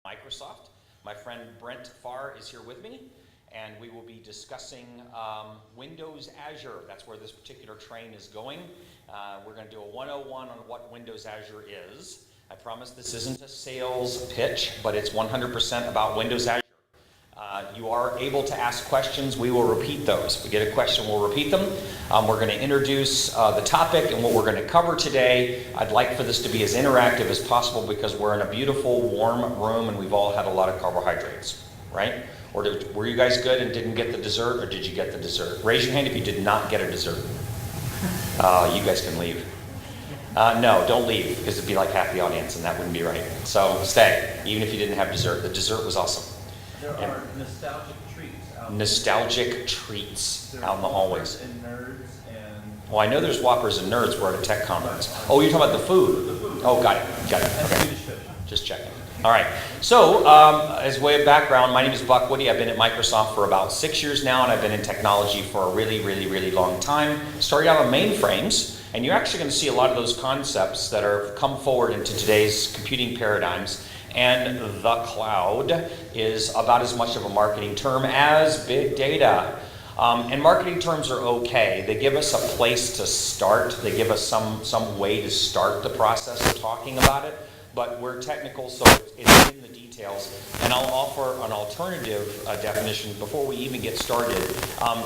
Microsoft. My friend Brent Farr is here with me, and we will be discussing Windows Azure. That's where this particular train is going. We're going to do a 101 on what Windows Azure is. I promise this isn't a sales pitch, but it's 100% about Windows Azure. You are able to ask questions. We will repeat those. If we get a question, we'll repeat them. We're going to introduce the topic and what we're going to cover today. I'd like for this to be as interactive as possible because we're in a beautiful, warm room and we've all had a lot of carbohydrates, right? Or were you guys good and didn't get the dessert, or did you get the dessert? Raise your hand if you did not get a dessert. You guys can leave. No, don't leave, because it'd be like half the audience and that wouldn't be right. So stay, even if you didn't have dessert. The dessert was awesome. There are nostalgic treats out there. Nostalgic treats out in the hallways. And nerds and... Well, I know there's Whoppers and Nerds. We're at a tech conference. Oh, you're talking about the food? The food. Oh, got it. And Okay. Swedish fish. Just checking. All right. So, as a way of background, my name is Buck Woody. I've been at Microsoft for about 6 years now, and I've been in technology for a really, really, really long time. Started out on mainframes, and you're actually going to see a lot of those concepts that are come forward into today's computing paradigms. And the cloud is about as much of a marketing term as big data. And marketing terms are okay. They give us a place to start. They give us some way to start the process of talking about it. But we're technical, so it's in the details. And I'll offer an alternative definition before we even get started.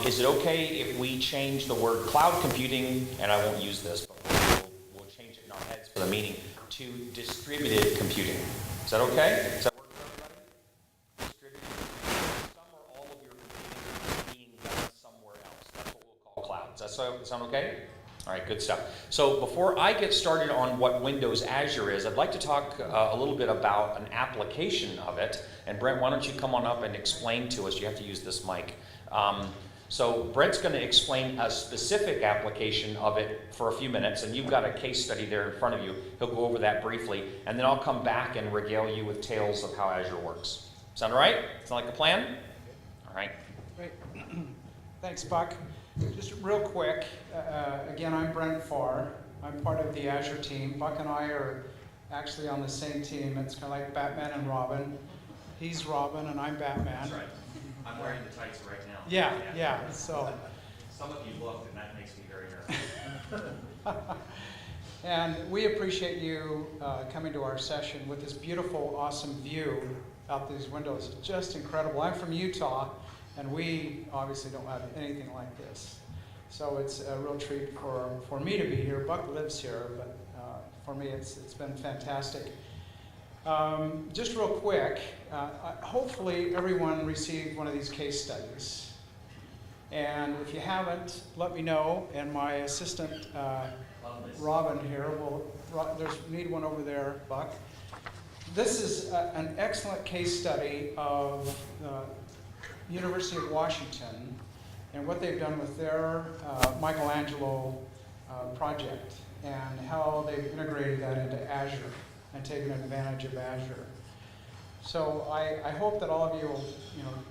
Is it okay if we change the word cloud computing, and I won't use this, but we'll change it in our heads for the meaning, to distributed computing? Is that okay? Does that work for everybody? Distributed computing. Some or all of your computing being done somewhere else. That's what we'll call cloud. Does that sound okay? All right, good stuff. So before I get started on what Windows Azure is, I'd like to talk a little bit about an application of it. And Brent, why don't you come on up and explain to us? You have to use this mic. So Brent's going to explain a specific application of it for a few minutes, and you've got a case study there in front of you. He'll go over that briefly, and then I'll come back and regale you with tales of how Azure works. Sound all right? Sound like a plan? All right. Great. Thanks, Buck. Just real quick, again, I'm Brent Farr. I'm part of the Azure team. Buck and I are actually on the same team. It's kind of like Batman and Robin. He's Robin, and I'm Batman. That's right. I'm wearing the tights right now. Yeah. So, some of you looked, and that makes me very nervous. and we appreciate you coming to our session with this beautiful, awesome view out these windows. It's just incredible. I'm from Utah, and we obviously don't have anything like this. So it's a real treat for me to be here. Buck lives here, but for me it's been fantastic. Just real quick, hopefully everyone received one of these case studies. And if you haven't, let me know, and my assistant Robin here there's need one over there, Buck. This is an excellent case study of the University of Washington and what they've done with their Michelangelo project and how they've integrated that into Azure and taken advantage of Azure. So I hope that all of you will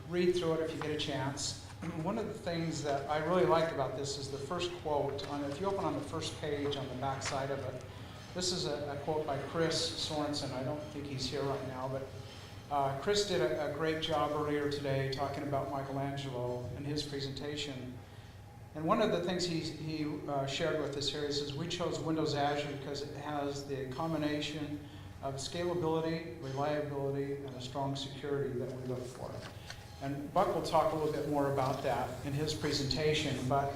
read through it if you get a chance. One of the things that I really liked about this is the first quote. If you open on the first page on the back side of it, this is a quote by Chris Sorensen. I don't think he's here right now, but Chris did a great job earlier today talking about Michelangelo in his presentation. And one of the things he shared with us here, he says, we chose Windows Azure because it has the combination of scalability, reliability, and a strong security that we look for. And Buck will talk a little bit more about that in his presentation, but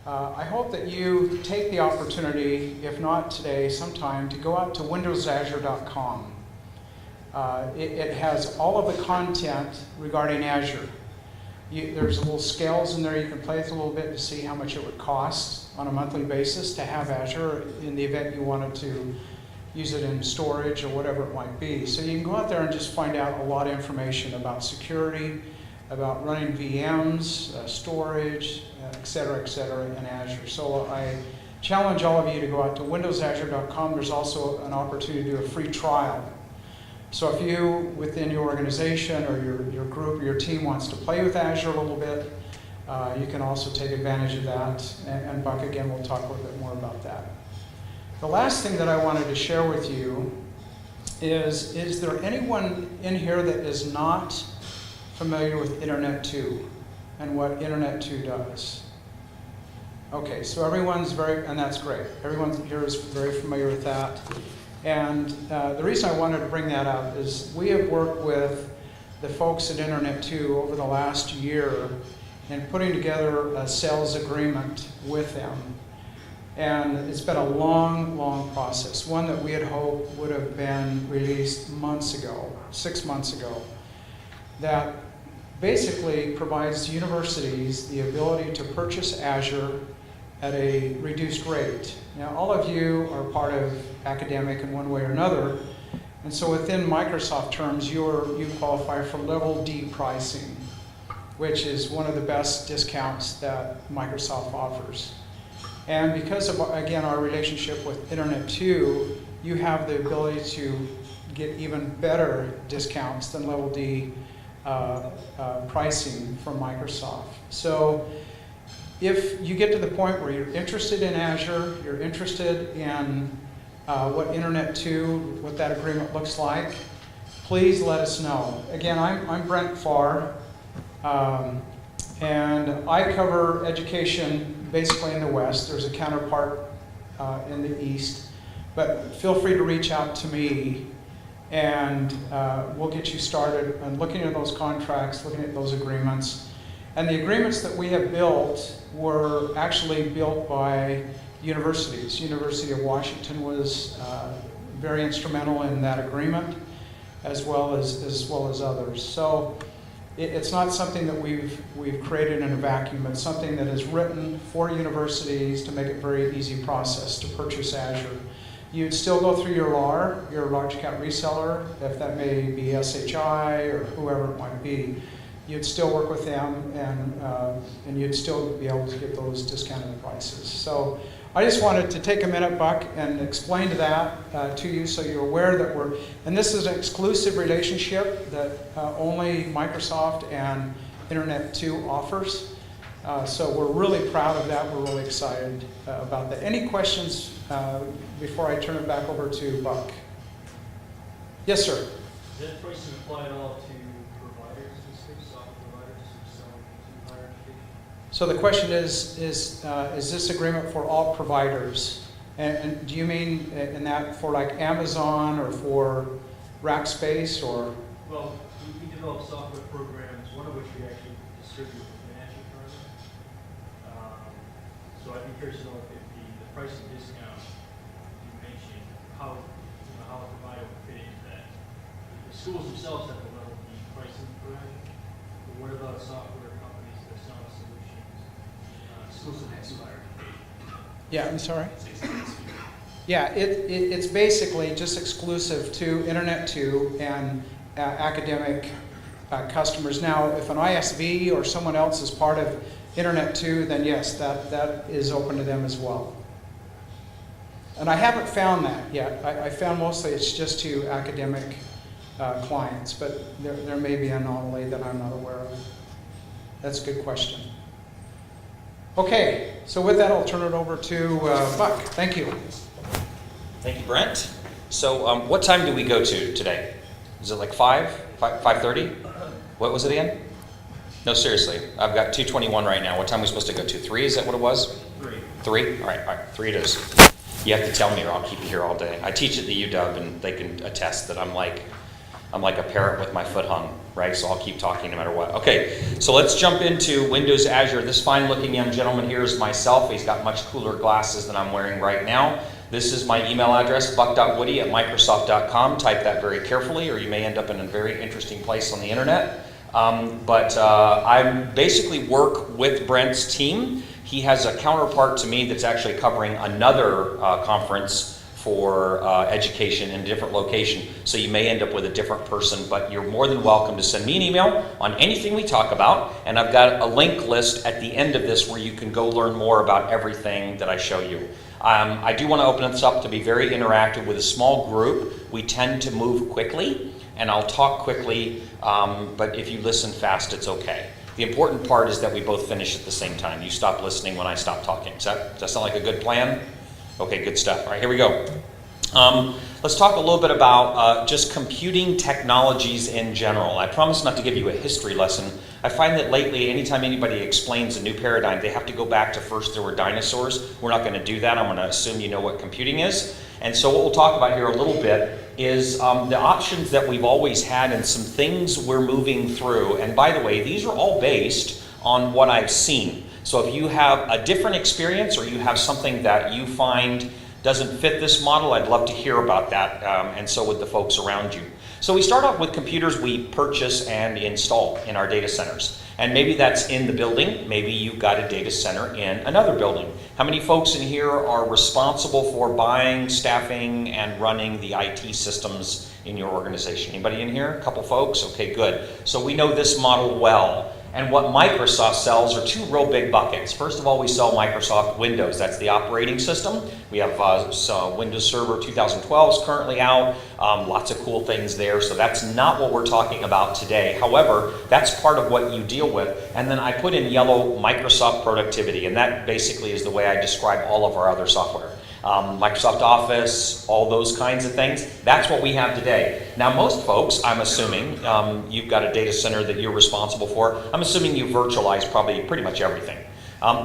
I hope that you take the opportunity, if not today, sometime, to go out to windowsazure.com. It has all of the content regarding Azure. There's little scales in there you can play with a little bit to see how much it would cost on a monthly basis to have Azure in the event you wanted to use it in storage or whatever it might be. So you can go out there and just find out a lot of information about security, about running VMs, storage, et cetera, in Azure. So I challenge all of you to go out to windowsazure.com. There's also an opportunity to do a free trial. So if you, within your organization or your group or your team wants to play with Azure a little bit, you can also take advantage of that. And Buck, again, will talk a little bit more about that. The last thing that I wanted to share with you is there anyone in here that is not familiar with Internet 2 and what Internet 2 does? Okay, so everyone's and that's great. Everyone here is very familiar with that. And the reason I wanted to bring that up is we have worked with the folks at Internet 2 over the last year in putting together a sales agreement with them. And it's been a long, long process, one that we had hoped would have been released months ago, 6 months ago, that basically provides universities the ability to purchase Azure at a reduced rate. Now, all of you are part of academic in one way or another, and so within Microsoft terms, you qualify for level D pricing, which is one of the best discounts that Microsoft offers. And because of, again, our relationship with Internet 2, you have the ability to get even better discounts than level D pricing from Microsoft. So if you get to the point where you're interested in Azure, you're interested in what Internet 2, what that agreement looks like, please let us know. Again, I'm Brent Farr, and I cover education basically in the West. There's a counterpart in the East, but feel free to reach out to me, and we'll get you started on looking at those contracts, looking at those agreements. And the agreements that we have built were actually built by universities. University of Washington was very instrumental in that agreement, as well as others. So it's not something that we've created in a vacuum. It's something that is written for universities to make it a very easy process to purchase Azure. You'd still go through your LAR, your large account reseller, if that may be SHI or whoever it might be. You'd still work with them, and you'd still be able to get those discounted prices. So I just wanted to take a minute, Buck, and explain that to you so you're aware that and this is an exclusive relationship that only Microsoft and Internet 2 offers. So we're really proud of that. We're really excited about that. Any questions before I turn it back over to Buck? Yes, sir. Does that pricing apply at all to providers, software providers who sell to higher education? So the question is this agreement for all providers? And do you mean in that for like Amazon or for Rackspace or? Well, we develop software programs, one of which we actually distribute within Azure currently. So I'd be curious to know if the pricing discount you mentioned, how a provider would fit into that. The schools themselves have the level D pricing for Azure, but what about software companies that sell solutions exclusively to higher education? Yeah, I'm sorry? Yeah, it's basically just exclusive to Internet 2 and academic customers. Now, if an ISV or someone else is part of Internet 2, then yes, that is open to them as well. And I haven't found that yet. I found mostly it's just to academic clients, but there may be an anomaly that I'm not aware of. That's a good question. Okay, so with that, I'll turn it over to Buck. Thank you. Thank you, Brent. So what time do we go to today? Is it like 5:30? What was it again? No, seriously. I've got 2:21 right now. What time are we supposed to go to? 3? Is that what it was? 3? All right, 3 it is. You have to tell me or I'll keep you here all day. I teach at the UW and they can attest that I'm like a parrot with my foot hung, right? So I'll keep talking no matter what. Okay, so let's jump into Windows Azure. This fine-looking young gentleman here is myself. He's got much cooler glasses than I'm wearing right now. This is my email address, buck.woody@microsoft.com. Type that very carefully or you may end up in a very interesting place on the internet. I basically work with Brent's team. He has a counterpart to me that's actually covering another conference for education in a different location. So you may end up with a different person, but you're more than welcome to send me an email on anything we talk about. And I've got a link list at the end of this where you can go learn more about everything that I show you. I do want to open this up to be very interactive with a small group. We tend to move quickly, and I'll talk quickly, but if you listen fast, it's okay. The important part is that we both finish at the same time. You stop listening when I stop talking. Does that sound like a good plan? Okay, good stuff. All right, here we go. Let's talk a little bit about just computing technologies in general. I promise not to give you a history lesson. I find that lately, anytime anybody explains a new paradigm, they have to go back to first there were dinosaurs. We're not going to do that. I'm going to assume you know what computing is. And so what we'll talk about here a little bit is the options that we've always had and some things we're moving through. And by the way, these are all based on what I've seen. So if you have a different experience or you have something that you find doesn't fit this model, I'd love to hear about that, and so would the folks around you. So we start off with computers we purchase and install in our data centers. And maybe that's in the building, maybe you've got a data center in another building. How many folks in here are responsible for buying, staffing, and running the IT systems in your organization? Anybody in here? A couple folks? Okay, good. So we know this model well. And what Microsoft sells are two real big buckets. First of all, we sell Microsoft Windows. That's the operating system. We have Windows Server 2012 is currently out. Lots of cool things there. So that's not what we're talking about today. However, that's part of what you deal with. And then I put in yellow Microsoft Productivity. And that basically is the way I describe all of our other software. Microsoft Office, all those kinds of things. That's what we have today. Now, most folks, I'm assuming, you've got a data center that you're responsible for. I'm assuming you virtualize probably pretty much everything.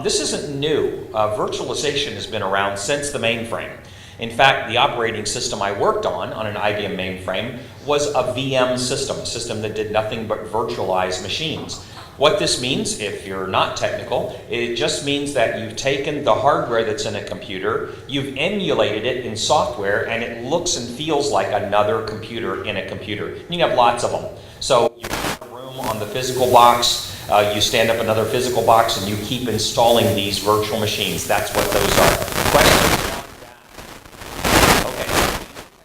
This isn't new. Virtualization has been around since the mainframe. In fact, the operating system I worked on an IBM mainframe, was a VM system, a system that did nothing but virtualize machines. What this means, if you're not technical, it just means that you've taken the hardware that's in a computer, you've emulated it in software, and it looks and feels like another computer in a computer. And you have lots of them. So you have a room on the physical box, you stand up another physical box, and you keep installing these virtual machines. That's what those are. Questions about that? Okay.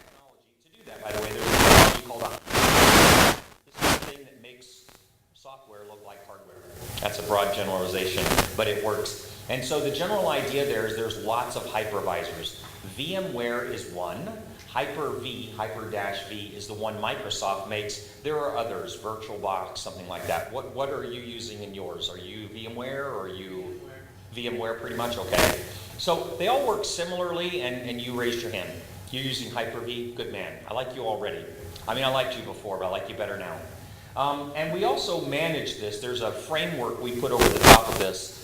Technology to do that, by the way, there's a technology called this is the thing that makes software look like hardware. That's a broad generalization, but it works. And so the general idea there is there's lots of hypervisors. VMware is one. Hyper-V, Hyper-V is the one Microsoft makes. There are others, VirtualBox, something like that. What are you using in yours? Are you VMware or are you VMware pretty much? Okay. So they all work similarly, and you raised your hand. You're using Hyper-V? Good man. I like you already. I mean, I liked you before, but I like you better now. And we also manage this. There's a framework we put over the top of this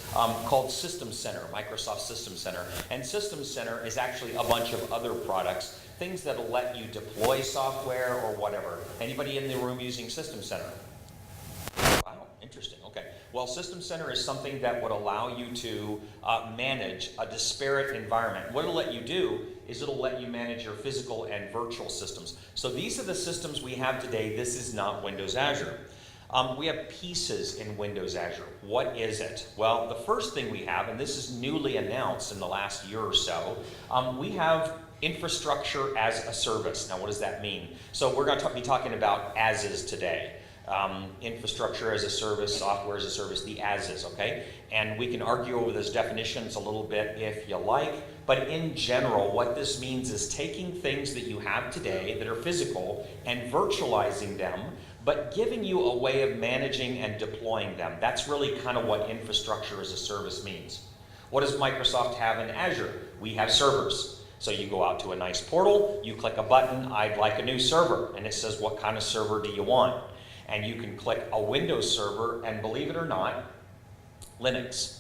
called System Center, Microsoft System Center. And System Center is actually a bunch of other products, things that'll let you deploy software or whatever. Anybody in the room using System Center? Wow, interesting. Okay. Well, System Center is something that would allow you to manage a disparate environment. What it'll let you do is it'll let you manage your physical and virtual systems. So these are the systems we have today. This is not Windows Azure. We have pieces in Windows Azure. What is it? Well, the first thing we have, and this is newly announced in the last year or so, we have infrastructure as a service. Now, what does that mean? So we're going to be talking about as-is today. Infrastructure as a service, software as a service, the as-is, okay? And we can argue over those definitions a little bit if you like, but in general, what this means is taking things that you have today that are physical and virtualizing them, but giving you a way of managing and deploying them. That's really kind of what infrastructure as a service means. What does Microsoft have in Azure? We have servers. So you go out to a nice portal, you click a button, I'd like a new server, and it says, what kind of server do you want? And you can click a Windows server, and believe it or not, Linux.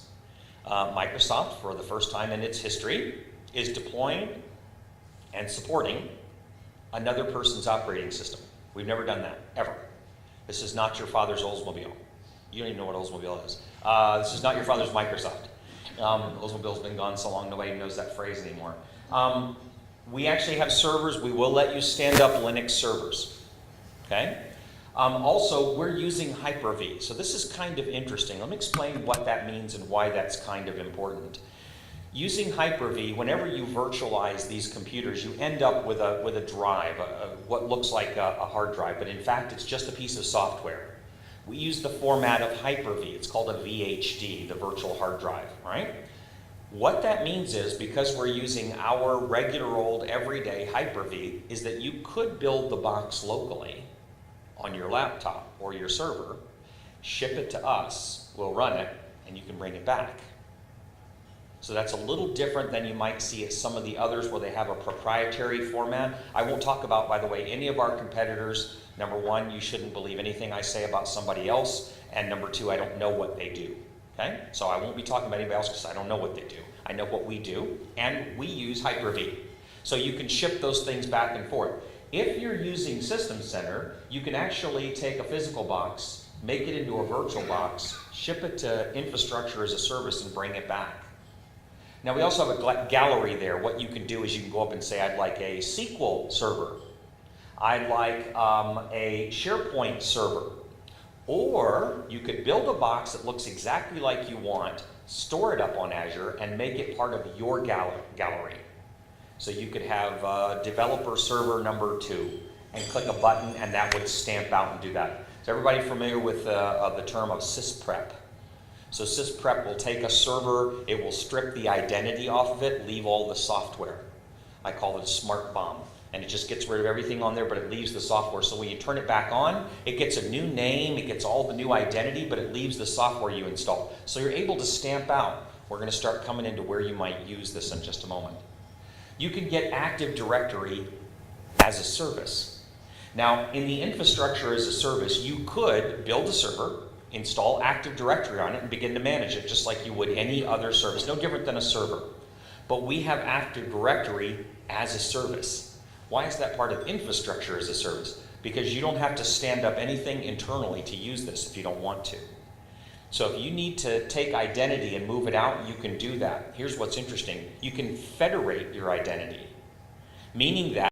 Microsoft, for the first time in its history, is deploying and supporting another person's operating system. We've never done that, ever. This is not your father's Oldsmobile. You don't even know what Oldsmobile is. This is not your father's Microsoft. Oldsmobile's been gone so long, nobody knows that phrase anymore. We actually have servers. We will let you stand up Linux servers, okay? Also, we're using Hyper-V. So this is kind of interesting. Let me explain what that means and why that's kind of important. Using Hyper-V, whenever you virtualize these computers, you end up with a drive, what looks like a hard drive, but in fact, it's just a piece of software. We use the format of Hyper-V. It's called a VHD, the virtual hard drive, right? What that means is, because we're using our regular old everyday Hyper-V, is that you could build the box locally on your laptop or your server, ship it to us, we'll run it, and you can bring it back. So that's a little different than you might see at some of the others where they have a proprietary format. I won't talk about, by the way, any of our competitors. Number one, you shouldn't believe anything I say about somebody else. And number two, I don't know what they do. Okay? So I won't be talking about anybody else because I don't know what they do. I know what we do, and we use Hyper-V. So you can ship those things back and forth. If you're using System Center, you can actually take a physical box, make it into a virtual box, ship it to infrastructure as a service, and bring it back. Now we also have a gallery there. What you can do is you can go up and say, I'd like a SQL server. I'd like a SharePoint server. Or you could build a box that looks exactly like you want, store it up on Azure, and make it part of your gallery. So you could have developer server number 2 and click a button and that would stamp out and do that. Is everybody familiar with the term of Sysprep? So Sysprep will take a server, it will strip the identity off of it, leave all the software. I call it a smart bomb. And it just gets rid of everything on there, but it leaves the software. So when you turn it back on, it gets a new name, it gets all the new identity, but it leaves the software you installed. So you're able to stamp out. We're going to start coming into where you might use this in just a moment. You can get Active Directory as a service. Now, in the infrastructure as a service, you could build a server, install Active Directory on it, and begin to manage it just like you would any other service. No different than a server. But we have Active Directory as a service. Why is that part of infrastructure as a service? Because you don't have to stand up anything internally to use this if you don't want to. So if you need to take identity and move it out, you can do that. Here's what's interesting. You can federate your identity, meaning that